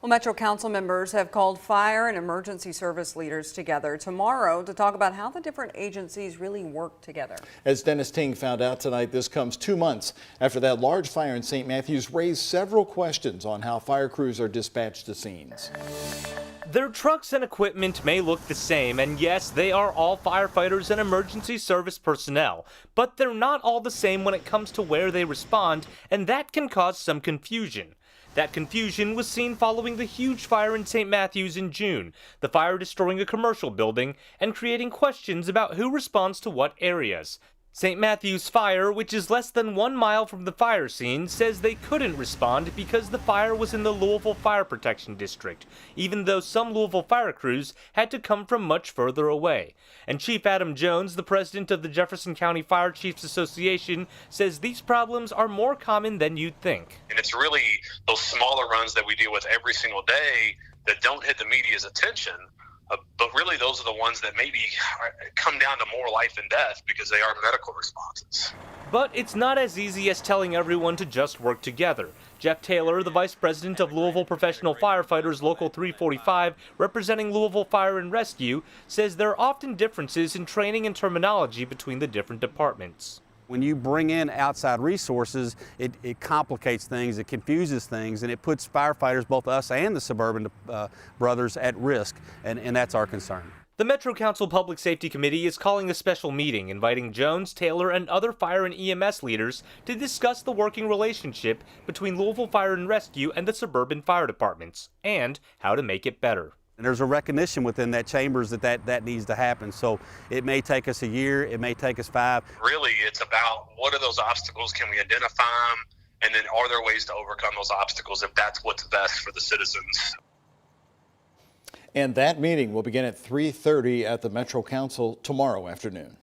Well, Metro Council members have called fire and emergency service leaders together tomorrow to talk about how the different agencies really work together. As Dennis Ting found out tonight, this comes 2 months after that large fire in St. Matthews raised several questions on how fire crews are dispatched to scenes. Their trucks and equipment may look the same, and yes, they are all firefighters and emergency service personnel, but they're not all the same when it comes to where they respond, and that can cause some confusion. That confusion was seen following the huge fire in St. Matthews in June, the fire destroying a commercial building and creating questions about who responds to what areas. St. Matthews Fire, which is less than 1 mile from the fire scene, says they couldn't respond because the fire was in the Louisville Fire Protection District, even though some Louisville fire crews had to come from much further away. And Chief Adam Jones, the president of the Jefferson County Fire Chiefs Association, says these problems are more common than you'd think. And it's really those smaller runs that we deal with every single day that don't hit the media's attention. But really, those are the ones that maybe come down to more life and death because they are medical responses. But it's not as easy as telling everyone to just work together. Jeff Taylor, the vice president of Louisville Professional Firefighters Local 345, representing Louisville Fire and Rescue, says there are often differences in training and terminology between the different departments. When you bring in outside resources, it complicates things, it confuses things, and it puts firefighters, both us and the Suburban brothers, at risk, and that's our concern. The Metro Council Public Safety Committee is calling a special meeting, inviting Jones, Taylor, and other fire and EMS leaders to discuss the working relationship between Louisville Fire and Rescue and the suburban fire departments, and how to make it better. And there's a recognition within that chambers that needs to happen. So it may take us a year, it may take us 5. Really, it's about what are those obstacles, can we identify them, and then are there ways to overcome those obstacles if that's what's best for the citizens. And that meeting will begin at 3:30 at the Metro Council tomorrow afternoon.